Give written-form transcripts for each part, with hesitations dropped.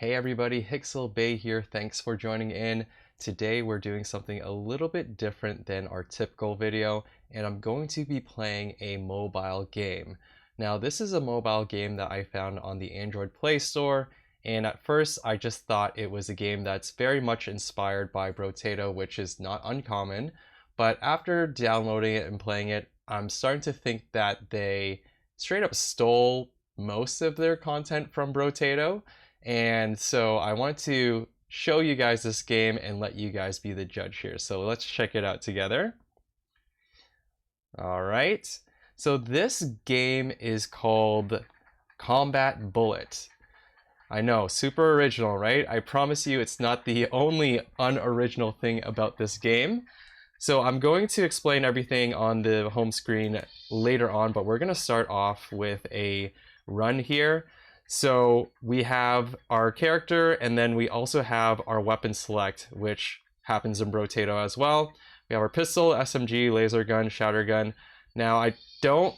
Hey everybody, Hixel Bay here. Thanks for joining in. Today we're doing something a little bit different than our typical video, and I'm going to be playing a mobile game. Now this is a mobile game that I found on the Android Play Store, and at first I just thought it was a game that's very much inspired by Brotato, which is not uncommon, but after downloading it and playing it, I'm starting to think that they straight up stole most of their content from Brotato. And so I want to show you guys this game and let you guys be the judge here. So let's check it out together. All right. So this game is called Combat Bullet. I know, super original, right? I promise you it's not the only unoriginal thing about this game. So I'm going to explain everything on the home screen later on, but we're going to start off with a run here. So we have our character, and then we also have our weapon select, which happens in Brotato as well. We have our pistol, SMG, laser gun, shatter gun. Now I don't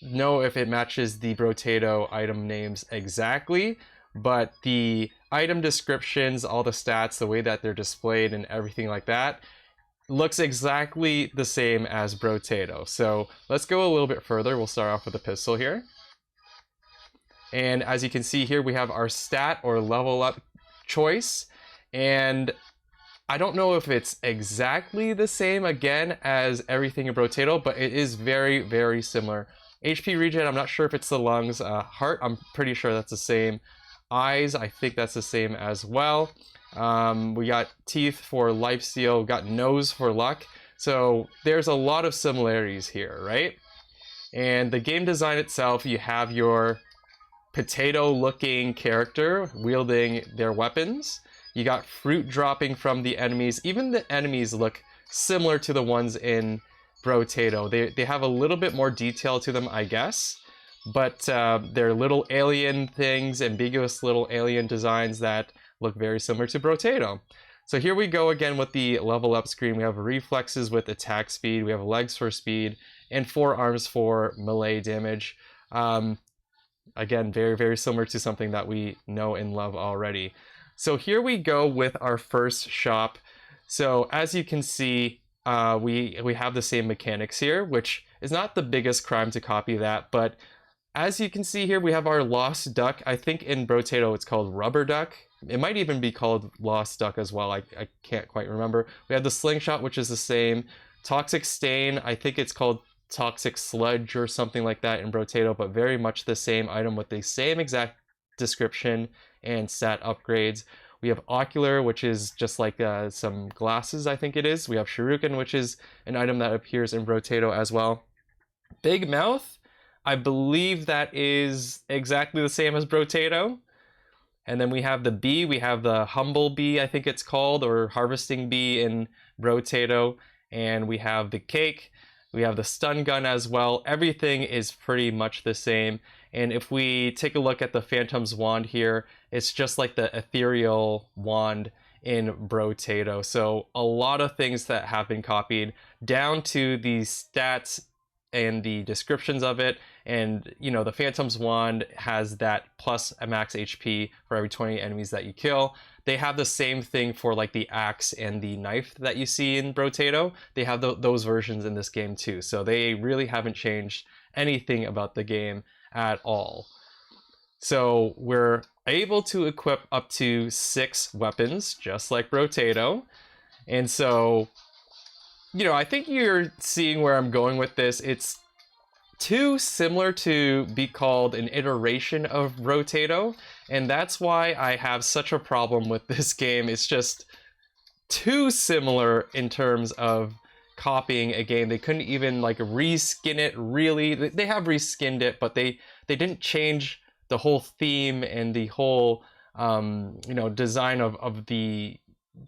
know if it matches the Brotato item names exactly, but the item descriptions, all the stats, the way that they're displayed and everything like that looks exactly the same as Brotato. So let's go a little bit further. We'll start off with the pistol here. And as you can see here, we have our stat or level up choice. And I don't know if it's exactly the same again as everything in Brotato, but it is very, very similar. HP regen, I'm not sure if it's the lungs. Heart, I'm pretty sure that's the same. Eyes, I think that's the same as well. We got teeth for lifesteal, got nose for luck. So there's a lot of similarities here, right? And the game design itself, you have your potato looking character wielding their weapons. You got fruit dropping from the enemies. Even the enemies look similar to the ones in Brotato. They have a little bit more detail to them, I guess, but they're little alien things, ambiguous little alien designs that look very similar to Brotato. So here we go again with the level up screen. We have reflexes with attack speed, we have legs for speed, and forearms for melee damage. Again, very, very similar to something that we know and love already. So here we go with our first shop. So as you can see, we have the same mechanics here, which is not the biggest crime to copy that, but as you can see here, we have our lost duck. I think in Brotato it's called rubber duck. It might even be called lost duck as well. I can't quite remember. We have the slingshot, which is the same. Toxic stain, I think it's called toxic sludge or something like that in Brotato, but very much the same item with the same exact description and stat upgrades. We have ocular, which is just like some glasses, I think it is. We have shuriken, which is an item that appears in Brotato as well. Big mouth, I believe that is exactly the same as Brotato. And then we have the bee, we have the humble bee, I think it's called, or harvesting bee in Brotato. And we have the cake. We have the stun gun as well. Everything is pretty much the same. And if we take a look at the Phantom's wand here, it's just like the ethereal wand in Brotato. So a lot of things that have been copied down to the stats and the descriptions of it. And you know, the Phantom's wand has that plus a max HP for every 20 enemies that you kill. They have the same thing for like the axe and the knife that you see in Brotato. They have those versions in this game too. So they really haven't changed anything about the game at all. So we're able to equip up to 6 weapons, just like Brotato. And so, you know, I think you're seeing where I'm going with this. It's too similar to be called an iteration of Brotato, and that's why I have such a problem with this game. It's just too similar in terms of copying a game. They couldn't even like reskin it, really. They have reskinned it, but they didn't change the whole theme and the whole you know, design of the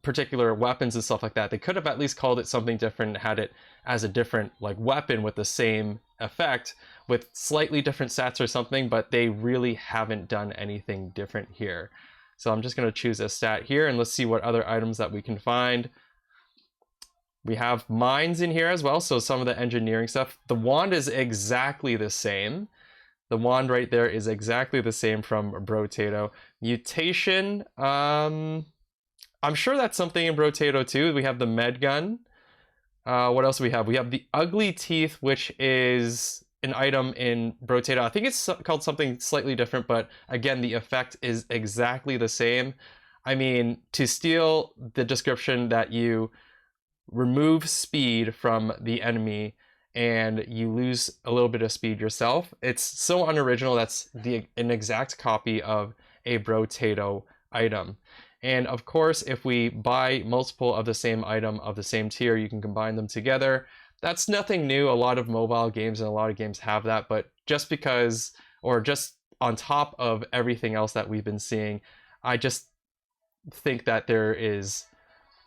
particular weapons and stuff like that. They could have at least called it something different, had it as a different like weapon with the same effect with slightly different stats or something, but they really haven't done anything different here. So I'm just going to choose a stat here, and let's see what other items that we can find. We have mines in here as well, so some of the engineering stuff. The wand is exactly the same. The wand right there is exactly the same from Brotato. Mutation, I'm sure that's something in Brotato too. We have the med gun. What else do we have? We have the ugly teeth, which is an item in Brotato. I think it's called something slightly different, but again, the effect is exactly the same. I mean, to steal the description that you remove speed from the enemy and you lose a little bit of speed yourself, it's so unoriginal. That's an exact copy of a Brotato item. And of course, if we buy multiple of the same item of the same tier, you can combine them together. That's nothing new. A lot of mobile games and a lot of games have that, but just because, or just on top of everything else that we've been seeing, I just think that there is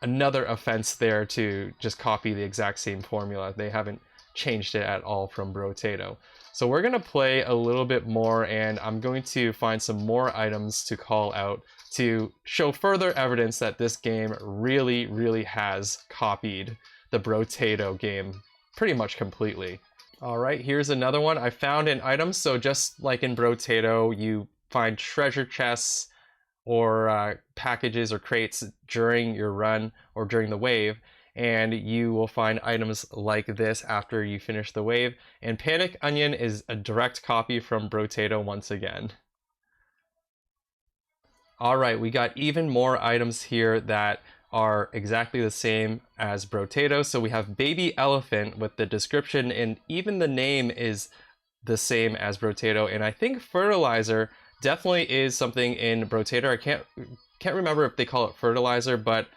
another offense there to just copy the exact same formula. They haven't changed it at all from Brotato. So we're going to play a little bit more, and I'm going to find some more items to call out to show further evidence that this game really, really has copied the Brotato game pretty much completely. All right, here's another one. I found an item. So just like in Brotato, you find treasure chests or packages or crates during your run or during the wave, and you will find items like this after you finish the wave. And Panic Onion is a direct copy from Brotato once again. All right, we got even more items here that are exactly the same as Brotato. So we have Baby Elephant with the description, and even the name is the same as Brotato. And I think Fertilizer definitely is something in Brotato. I can't remember if they call it Fertilizer, but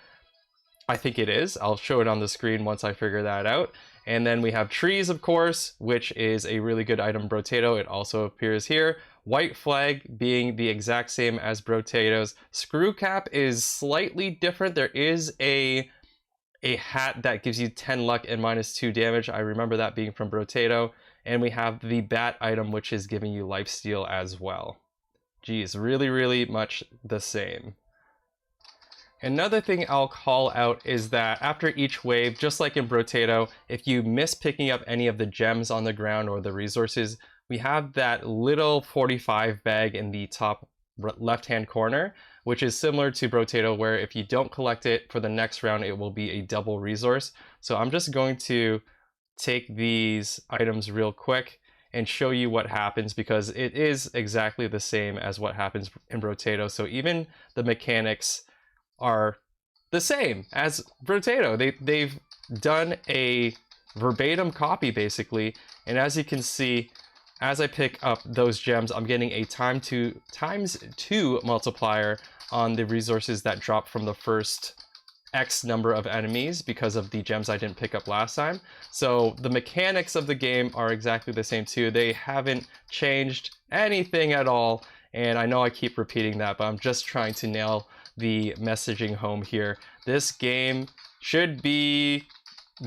I think it is. I'll show it on the screen once I figure that out. And then we have Trees, of course, which is a really good item in Brotato. It also appears here. White Flag being the exact same as Brotato's. Screw Cap is slightly different. There is a hat that gives you 10 luck and -2 damage. I remember that being from Brotato. And we have the Bat item, which is giving you lifesteal as well. Geez, really, really much the same. Another thing I'll call out is that after each wave, just like in Brotato, if you miss picking up any of the gems on the ground or the resources, we have that little 45 bag in the top left-hand corner, which is similar to Brotato, where if you don't collect it for the next round, it will be a double resource. So I'm just going to take these items real quick and show you what happens, because it is exactly the same as what happens in Brotato. So even the mechanics are the same as Brotato. They've done a verbatim copy basically, and as you can see, as I pick up those gems, I'm getting a ×2 multiplier on the resources that drop from the first X number of enemies because of the gems I didn't pick up last time. So the mechanics of the game are exactly the same too. They haven't changed anything at all, and I know I keep repeating that, but I'm just trying to nail the messaging home here. This game should be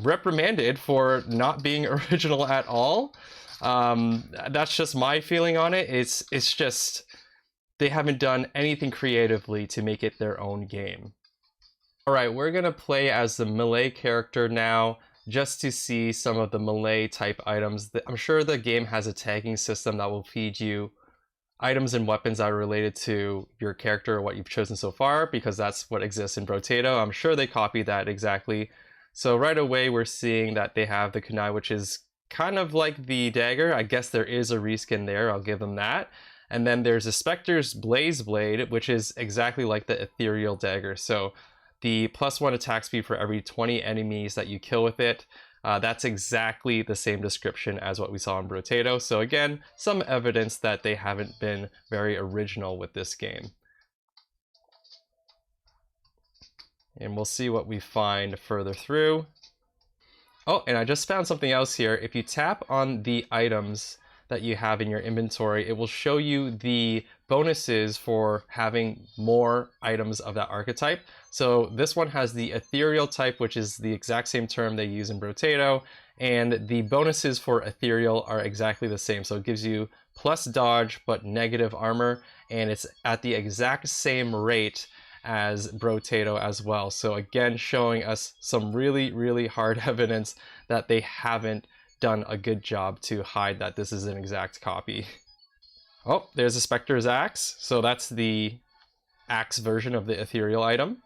reprimanded for not being original at all. That's just my feeling on it. It's just they haven't done anything creatively to make it their own game. All right, we're gonna play as the melee character now, just to see some of the melee type items. I'm sure the game has a tagging system that will feed you items and weapons that are related to your character or what you've chosen so far, because that's what exists in Brotato. I'm sure they copied that exactly. So right away we're seeing that they have the kunai, which is kind of like the dagger. I guess there is a reskin there, I'll give them that. And then there's a Spectre's Blaze Blade, which is exactly like the ethereal dagger. So the +1 attack speed for every 20 enemies that you kill with it. That's exactly the same description as what we saw in Brotato. So again, some evidence that they haven't been very original with this game. And we'll see what we find further through. Oh, and I just found something else here. If you tap on the items that you have in your inventory, it will show you the bonuses for having more items of that archetype. So this one has the ethereal type, which is the exact same term they use in Brotato, and the bonuses for ethereal are exactly the same. So it gives you plus dodge but negative armor, and it's at the exact same rate as Brotato as well. So again, showing us some really, really hard evidence that they haven't done a good job to hide that this is an exact copy. Oh, there's a Spectre's Axe. So that's the axe version of the ethereal item.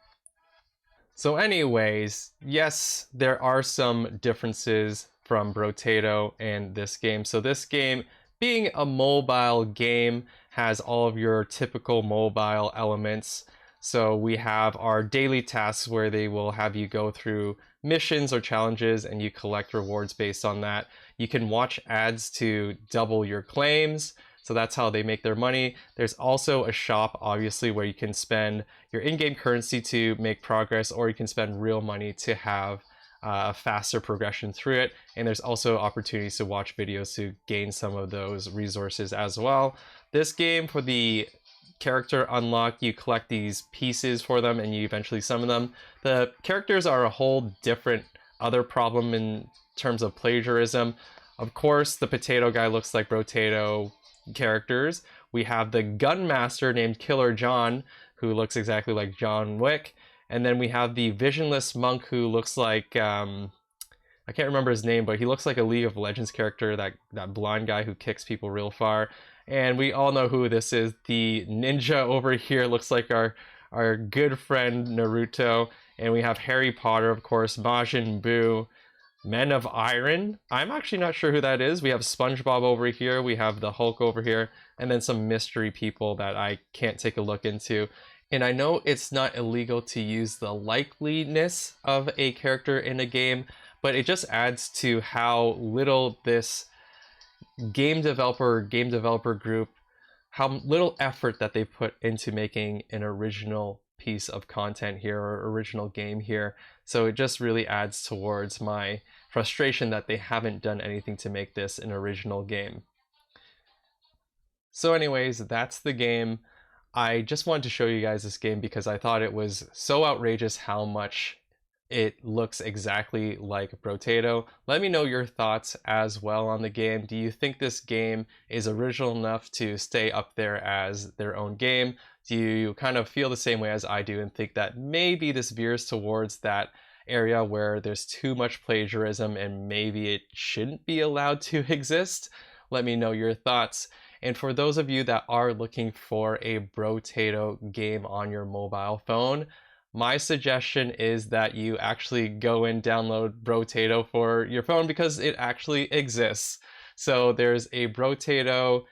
So anyways, yes, there are some differences from Brotato and this game. So this game, being a mobile game, has all of your typical mobile elements. So we have our daily tasks where they will have you go through missions or challenges and you collect rewards based on that. You can watch ads to double your claims. So that's how they make their money. There's also a shop, obviously, where you can spend your in-game currency to make progress, or you can spend real money to have a faster progression through it. And there's also opportunities to watch videos to gain some of those resources as well. This game, for the character unlock, you collect these pieces for them and you eventually summon them. The characters are a whole different other problem in terms of plagiarism. Of course, the potato guy looks like Brotato characters. We have the gunmaster named Killer John, who looks exactly like John Wick. And then we have the visionless monk who looks like, I can't remember his name, but he looks like a League of Legends character, that blind guy who kicks people real far. And we all know who this is. The ninja over here looks like our good friend Naruto. And we have Harry Potter, of course, Majin Buu, Men of Iron. I'm actually not sure who that is. We have SpongeBob over here. We have the Hulk over here. And then some mystery people that I can't take a look into. And I know it's not illegal to use the likeliness of a character in a game, but it just adds to how little this game developer group, how little effort that they put into making an original piece of content here, or original game here. So it just really adds towards my frustration that they haven't done anything to make this an original game. So anyways, that's the game. I just wanted to show you guys this game because I thought it was so outrageous how much it looks exactly like Brotato. Let me know your thoughts as well on the game. Do you think this game is original enough to stay up there as their own game? Do you kind of feel the same way as I do and think that maybe this veers towards that area where there's too much plagiarism and maybe it shouldn't be allowed to exist? Let me know your thoughts. And for those of you that are looking for a Brotato game on your mobile phone, my suggestion is that you actually go and download Brotato for your phone because it actually exists. So there's a Brotato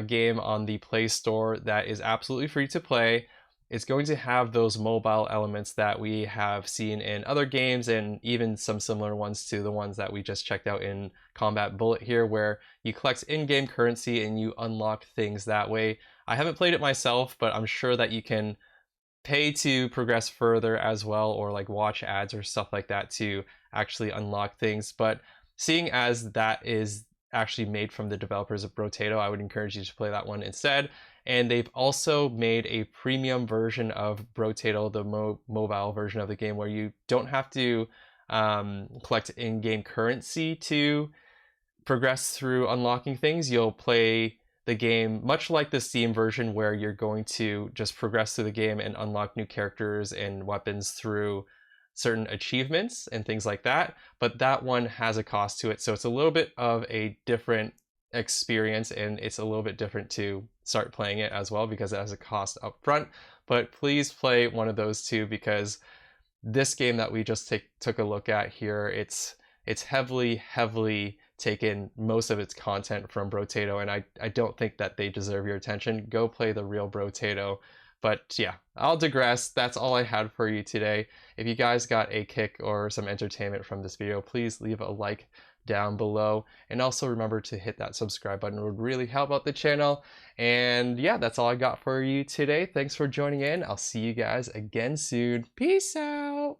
game on the Play Store that is absolutely free to play. It's going to have those mobile elements that we have seen in other games, and even some similar ones to the ones that we just checked out in Combat Bullet here, where you collect in-game currency and you unlock things that way. I haven't played it myself, but I'm sure that you can pay to progress further as well, or like watch ads or stuff like that to actually unlock things. But seeing as that is actually made from the developers of Brotato, I would encourage you to play that one instead. And they've also made a premium version of Brotato, the mobile version of the game, where you don't have to collect in-game currency to progress through unlocking things. You'll play the game much like the Steam version, where you're going to just progress through the game and unlock new characters and weapons through certain achievements and things like that. But that one has a cost to it, so it's a little bit of a different experience, and it's a little bit different to start playing it as well because it has a cost up front. But please play one of those two, because this game that we just took a look at here, it's heavily taken most of its content from Brotato, and I don't think that they deserve your attention. Go play the real Brotato. But yeah, I'll digress. That's all I had for you today. If you guys got a kick or some entertainment from this video, please leave a like down below, and also remember to hit that subscribe button. It would really help out the channel. And yeah, that's all I got for you today. Thanks for joining in. I'll see you guys again soon. Peace out.